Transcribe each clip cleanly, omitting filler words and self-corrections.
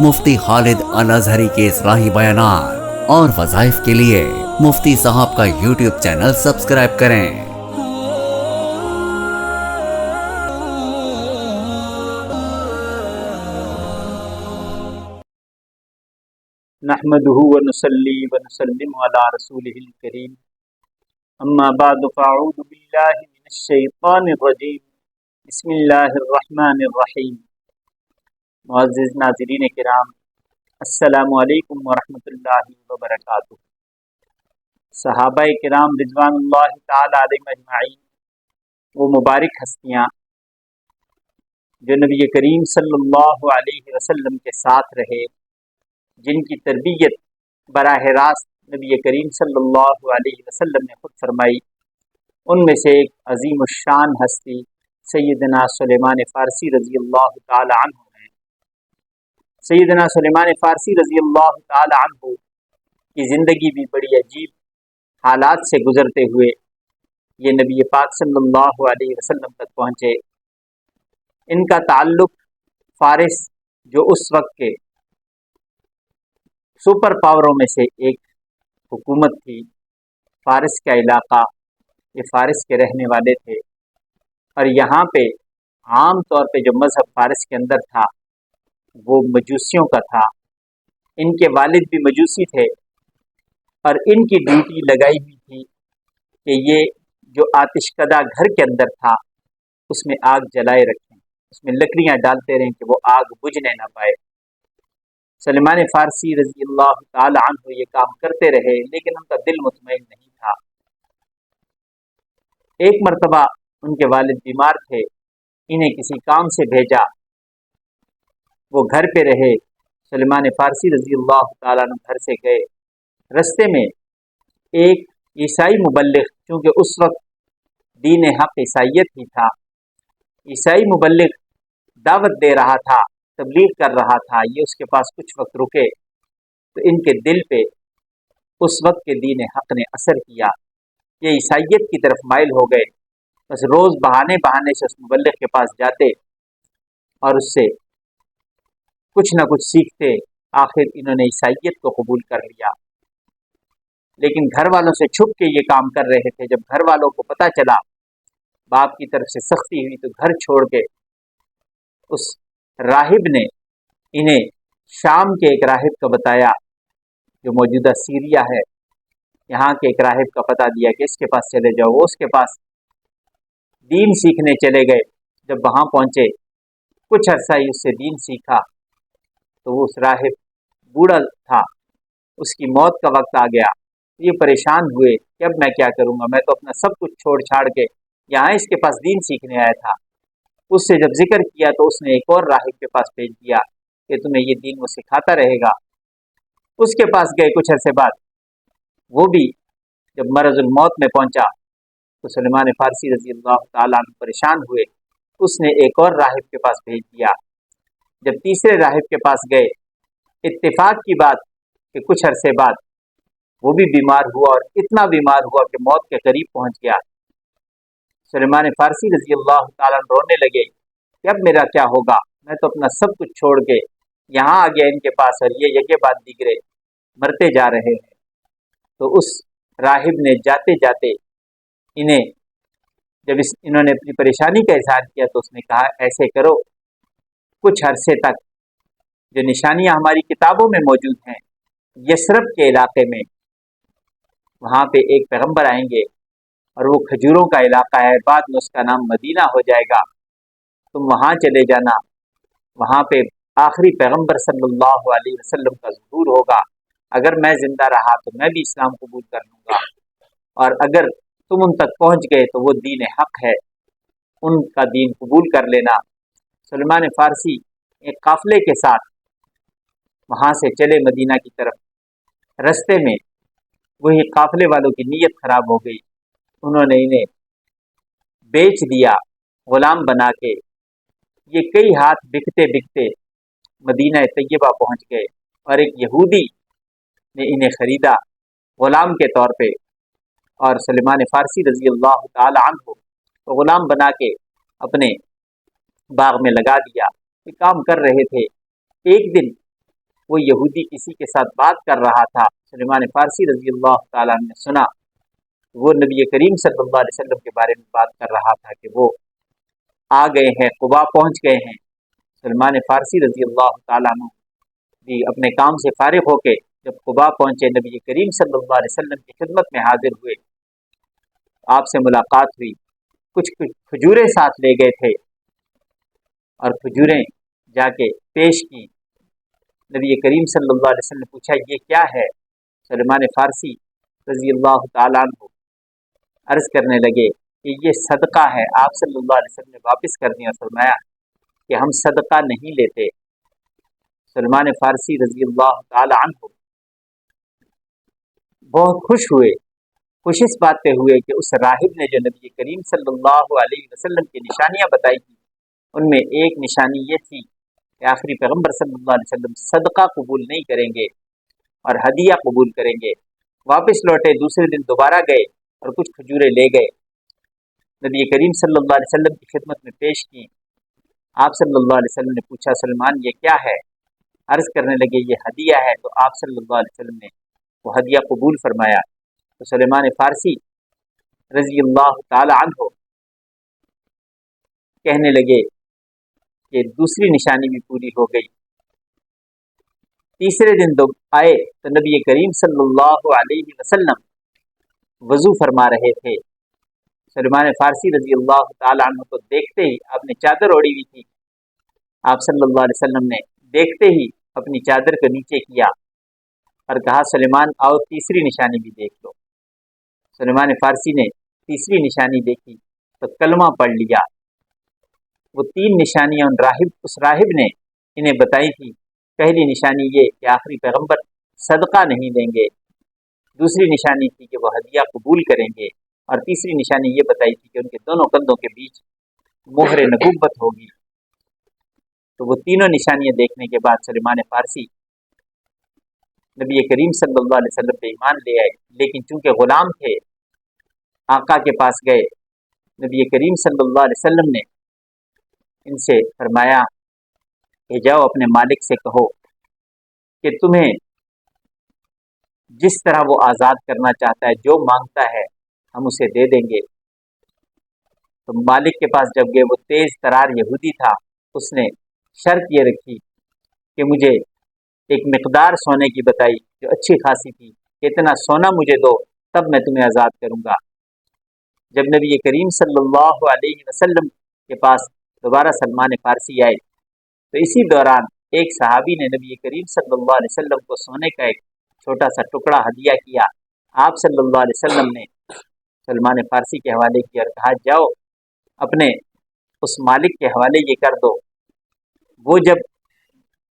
مفتی خالد الازہری کے اصلاحی بیانات اور وظائف کے لیے مفتی صاحب کا یوٹیوب چینل سبسکرائب کریں۔ نحمده ونصلي ونسلم على رسوله الكريم اما بعد فاعوذ بالله من الشیطان الرجیم بسم اللہ الرحمن الرحیم۔ معزز ناظرین کرام، السلام علیکم ورحمۃ اللہ وبرکاتہ۔ صحابہ کرام رضوان اللہ تعالی علیہم اجمعین، وہ مبارک ہستیاں جو نبی کریم صلی اللہ علیہ وسلم کے ساتھ رہے، جن کی تربیت براہ راست نبی کریم صلی اللہ علیہ وسلم نے خود فرمائی، ان میں سے ایک عظیم الشان ہستی سیدنا سلیمان فارسی رضی اللہ تعالی عنہ ہیں۔ سیدنا سلیمان فارسی رضی اللہ تعالی عنہ کی زندگی بھی بڑی عجیب حالات سے گزرتے ہوئے یہ نبی پاک صلی اللہ علیہ وسلم تک پہنچے۔ ان کا تعلق فارس، جو اس وقت کے سپر پاوروں میں سے ایک حکومت تھی، فارس کا علاقہ، یہ فارس کے رہنے والے تھے، اور یہاں پہ عام طور پہ جو مذہب فارس کے اندر تھا وہ مجوسیوں کا تھا۔ ان کے والد بھی مجوسی تھے، اور ان کی ڈیوٹی لگائی ہوئی تھی کہ یہ جو آتش کدہ گھر کے اندر تھا اس میں آگ جلائے رکھیں، اس میں لکڑیاں ڈالتے رہیں کہ وہ آگ بجھنے نہ پائے۔ سلیمان فارسی رضی اللہ تعالی عنہ یہ کام کرتے رہے، لیکن ان کا دل مطمئن نہیں تھا۔ ایک مرتبہ ان کے والد بیمار تھے، انہیں کسی کام سے بھیجا، وہ گھر پہ رہے۔ سلیمان فارسی رضی اللہ تعالیٰ عنہ گھر سے گئے، رستے میں ایک عیسائی مبلغ، چونکہ اس وقت دین حق عیسائیت ہی تھا، عیسائی مبلغ دعوت دے رہا تھا، تبلیغ کر رہا تھا، یہ اس کے پاس کچھ وقت رکے تو ان کے دل پہ اس وقت کے دین حق نے اثر کیا، یہ عیسائیت کی طرف مائل ہو گئے۔ بس روز بہانے بہانے سے اس مبلغ کے پاس جاتے اور اس سے کچھ نہ کچھ سیکھتے، آخر انہوں نے عیسائیت کو قبول کر لیا۔ لیکن گھر والوں سے چھپ کے یہ کام کر رہے تھے۔ جب گھر والوں کو پتہ چلا، باپ کی طرف سے سختی ہوئی، تو گھر چھوڑ کے اس راہب نے انہیں شام کے ایک راہب کا بتایا جو موجودہ سیریا ہے، یہاں کے ایک راہب کا پتہ دیا کہ اس کے پاس چلے جاؤ۔ وہ اس کے پاس دین سیکھنے چلے گئے۔ جب وہاں پہنچے، کچھ عرصہ ہی اس سے دین سیکھا تو وہ اس راہب بوڑھا تھا، اس کی موت کا وقت آ گیا۔ یہ پریشان ہوئے کہ اب میں کیا کروں گا، میں تو اپنا سب کچھ چھوڑ چھاڑ کے یہاں اس کے پاس دین سیکھنے آیا تھا۔ اس سے جب ذکر کیا تو اس نے ایک اور راہب کے پاس بھیج دیا کہ تمہیں یہ دین وہ سکھاتا رہے گا۔ اس کے پاس گئے، کچھ عرصے بعد وہ بھی جب مرض الموت میں پہنچا تو سلیمان فارسی رضی اللہ تعالیٰ عنہ پریشان ہوئے، اس نے ایک اور راہب کے پاس بھیج دیا۔ جب تیسرے راہب کے پاس گئے، اتفاق کی بات کہ کچھ عرصے بعد وہ بھی بیمار ہوا، اور اتنا بیمار ہوا کہ موت کے قریب پہنچ گیا۔ سلیمان فارسی رضی اللہ تعالیٰ عنہ رونے لگے کہ اب میرا کیا ہوگا، میں تو اپنا سب کچھ چھوڑ کے یہاں آ گیا ان کے پاس، اور یہ یکے بعد دیگرے مرتے جا رہے ہیں۔ تو اس راہب نے جاتے جاتے انہیں جب انہوں نے اپنی پریشانی کا اظہار کیا تو اس نے کہا ایسے کرو، کچھ عرصے تک جو نشانیاں ہماری کتابوں میں موجود ہیں، یثرب کے علاقے میں وہاں پہ ایک پیغمبر آئیں گے، اور وہ کھجوروں کا علاقہ ہے، بعد میں اس کا نام مدینہ ہو جائے گا، تم وہاں چلے جانا، وہاں پہ آخری پیغمبر صلی اللہ علیہ وسلم کا ظہور ہوگا، اگر میں زندہ رہا تو میں بھی اسلام قبول کر لوں گا، اور اگر تم ان تک پہنچ گئے تو وہ دین حق ہے، ان کا دین قبول کر لینا۔ سلیمان فارسی ایک قافلے کے ساتھ وہاں سے چلے مدینہ کی طرف۔ رستے میں وہی قافلے والوں کی نیت خراب ہو گئی، انہوں نے انہیں بیچ دیا غلام بنا کے۔ یہ کئی ہاتھ بکتے بکتے مدینہ طیبہ پہنچ گئے، اور ایک یہودی نے انہیں خریدا غلام کے طور پہ، اور سلیمان فارسی رضی اللہ تعالی عنہ کو غلام بنا کے اپنے باغ میں لگا دیا۔ یہ کام کر رہے تھے۔ ایک دن وہ یہودی کسی کے ساتھ بات کر رہا تھا، سلیمان فارسی رضی اللہ تعالیٰ عنہ نے سنا، وہ نبی کریم صلی اللہ علیہ وسلم کے بارے میں بات کر رہا تھا کہ وہ آ گئے ہیں، قباء پہنچ گئے ہیں۔ سلمان فارسی رضی اللہ تعالیٰ عنہ بھی اپنے کام سے فارغ ہو کے جب قباء پہنچے، نبی کریم صلی اللہ علیہ وسلم کی خدمت میں حاضر ہوئے، آپ سے ملاقات ہوئی، کچھ کھجوریں ساتھ لے گئے تھے اور کھجوریں جا کے پیش کی۔ نبی کریم صلی اللہ علیہ وسلم نے پوچھا یہ کیا ہے؟ سلمان فارسی رضی اللہ تعالیٰ عنہ عرض کرنے لگے کہ یہ صدقہ ہے۔ آپ صلی اللہ علیہ وسلم نے واپس کر دیا، فرمایا کہ ہم صدقہ نہیں لیتے۔ سلمان فارسی رضی اللہ تعالی عنہ بہت خوش ہوئے، خوش اس بات پہ ہوئے کہ اس راہب نے جو نبی کریم صلی اللہ علیہ وسلم کی نشانیاں بتائی تھی، ان میں ایک نشانی یہ تھی کہ آخری پیغمبر صلی اللہ علیہ وسلم صدقہ قبول نہیں کریں گے اور ہدیہ قبول کریں گے۔ واپس لوٹے، دوسرے دن دوبارہ گئے اور کچھ کھجوریں لے گئے، نبی کریم صلی اللہ علیہ وسلم کی خدمت میں پیش کی۔ آپ صلی اللہ علیہ وسلم نے پوچھا سلمان یہ کیا ہے؟ عرض کرنے لگے یہ ہدیہ ہے، تو آپ صلی اللہ علیہ وسلم نے وہ ہدیہ قبول فرمایا۔ تو سلیمان فارسی رضی اللہ تعالی عنہ کہنے لگے کہ دوسری نشانی بھی پوری ہو گئی۔ تیسرے دن آئے تو نبی کریم صلی اللہ علیہ وسلم وضو فرما رہے تھے۔ سلمان فارسی رضی اللہ تعالی عنہ کو دیکھتے ہی، آپ نے چادر اوڑھی ہوئی تھی، آپ صلی اللہ علیہ وسلم نے دیکھتے ہی اپنی چادر کو نیچے کیا اور کہا سلیمان آؤ تیسری نشانی بھی دیکھ لو۔ سلیمان فارسی نے تیسری نشانی دیکھی تو کلمہ پڑھ لیا۔ وہ تین نشانیاں اس راہب نے انہیں بتائی تھی۔ پہلی نشانی یہ کہ آخری پیغمبر صدقہ نہیں دیں گے، دوسری نشانی تھی کہ وہ ہدیہ قبول کریں گے، اور تیسری نشانی یہ بتائی تھی کہ ان کے دونوں کندھوں کے بیچ مہر نبوت ہوگی۔ تو وہ تینوں نشانیاں دیکھنے کے بعد سلیمان فارسی نبی کریم صلی اللہ علیہ وسلم پہ ایمان لے آئے، لیکن چونکہ غلام تھے آقا کے پاس گئے۔ نبی کریم صلی اللہ علیہ وسلم نے ان سے فرمایا کہ جاؤ اپنے مالک سے کہو کہ تمہیں جس طرح وہ آزاد کرنا چاہتا ہے، جو مانگتا ہے ہم اسے دے دیں گے۔ تو مالک کے پاس جب گئے، وہ تیز ترار یہودی تھا، اس نے شرط یہ رکھی کہ مجھے ایک مقدار سونے کی بتائی جو اچھی خاصی تھی کہ اتنا سونا مجھے دو تب میں تمہیں آزاد کروں گا۔ جب نبی کریم صلی اللہ علیہ وسلم کے پاس دوبارہ سلمان فارسی آئے تو اسی دوران ایک صحابی نے نبی کریم صلی اللہ علیہ وسلم کو سونے کا ایک چھوٹا سا ٹکڑا ہدیہ کیا۔ آپ صلی اللہ علیہ وسلم نے سلمان فارسی کے حوالے کیا اور کہا جاؤ اپنے اس مالک کے حوالے یہ کر دو، وہ جب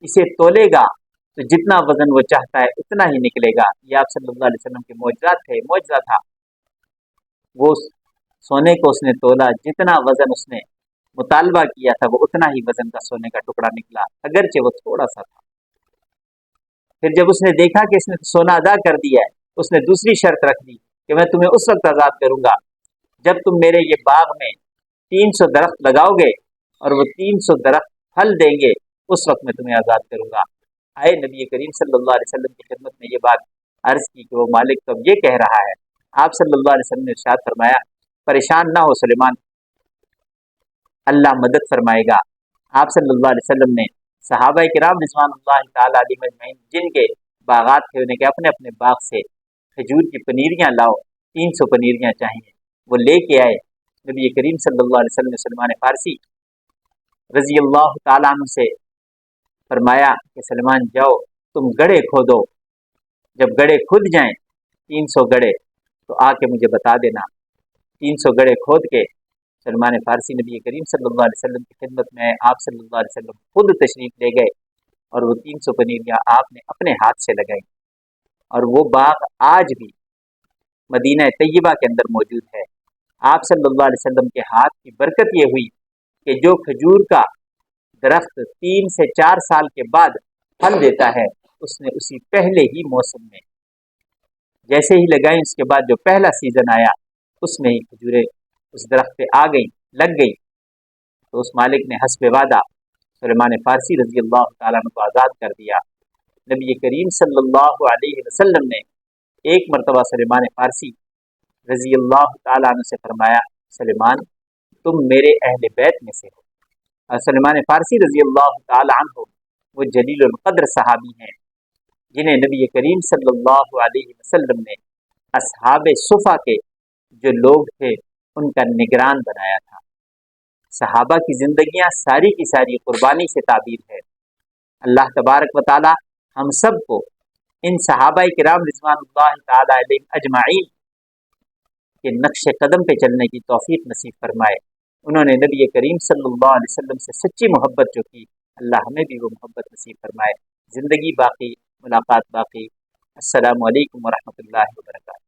اسے تولے گا تو جتنا وزن وہ چاہتا ہے اتنا ہی نکلے گا۔ یہ آپ صلی اللہ علیہ وسلم کے معجزہ تھا۔ وہ سونے کو اس نے تولا، جتنا وزن اس نے مطالبہ کیا تھا وہ اتنا ہی وزن کا سونے کا ٹکڑا نکلا، اگرچہ وہ تھوڑا سا تھا۔ پھر جب اس نے دیکھا کہ اس نے سونا ادا کر دیا ہے، اس نے دوسری شرط رکھ دی کہ میں تمہیں اس وقت آزاد کروں گا جب تم میرے یہ باغ میں 300 درخت لگاؤ گے اور وہ 300 درخت پھل دیں گے، اس وقت میں تمہیں آزاد کروں گا۔ آئے نبی کریم صلی اللہ علیہ وسلم کی خدمت میں یہ بات عرض کی کہ وہ مالک تو یہ کہہ رہا ہے۔ آپ صلی اللہ علیہ وسلم نے ارشاد فرمایا پریشان نہ ہو سلیمان، اللہ مدد فرمائے گا۔ آپ صلی اللہ علیہ وسلم نے صحابہ کرام رضوان اللہ تعالیٰ علیہم اجمعین جن کے باغات تھے انہیں کہ اپنے اپنے باغ سے کھجور کی پنیریاں لاؤ، 300 پنیریاں چاہیے، وہ لے کے آئے۔ نبی کریم صلی اللہ علیہ وسلم نے سلمان فارسی رضی اللہ تعالیٰ عنہ سے فرمایا کہ سلمان جاؤ تم گڑھے کھودو، جب گڑھے کھد جائیں 300 گڑھے تو آ کے مجھے بتا دینا۔ 300 گڑھے کھود کے سلمان فارسی نبی کریم صلی اللہ علیہ وسلم کی خدمت میں آپ صلی اللہ علیہ وسلم خود تشریف لے گئے اور وہ 300 پنیریاں آپ نے اپنے ہاتھ سے لگائیں، اور وہ باغ آج بھی مدینہ طیبہ کے اندر موجود ہے۔ آپ صلی اللہ علیہ وسلم کے ہاتھ کی برکت یہ ہوئی کہ جو کھجور کا درخت 3 سے 4 سال کے بعد پھل دیتا ہے، اس نے اسی پہلے ہی موسم میں جیسے ہی لگائیں، اس کے بعد جو پہلا سیزن آیا اس میں ہی کھجوریں اس درخت پہ آ گئیں، لگ گئی۔ تو اس مالک نے حسب وعدہ سلیمان فارسی رضی اللہ تعالیٰ عنہ کو آزاد کر دیا۔ نبی کریم صلی اللہ علیہ وسلم نے ایک مرتبہ سلیمان فارسی رضی اللہ تعالیٰ عنہ سے فرمایا، سلیمان تم میرے اہل بیت میں سے ہو۔ اور سلیمان فارسی رضی اللہ تعالیٰ عنہ وہ جلیل القدر صحابی ہیں جنہیں نبی کریم صلی اللہ علیہ وسلم نے اصحاب صفا کے جو لوگ تھے ان کا نگران بنایا تھا۔ صحابہ کی زندگیاں ساری کی ساری قربانی سے تعبیر ہے۔ اللہ تبارک و تعالی ہم سب کو ان صحابہ کرام رضوان اللہ تعالی علیہم اجمعین کے نقش قدم پہ چلنے کی توفیق نصیب فرمائے۔ انہوں نے نبی کریم صلی اللہ علیہ وسلم سے سچی محبت جو کی، اللہ ہمیں بھی وہ محبت نصیب فرمائے۔ زندگی باقی، ملاقات باقی۔ السلام علیکم ورحمۃ اللہ وبرکاتہ۔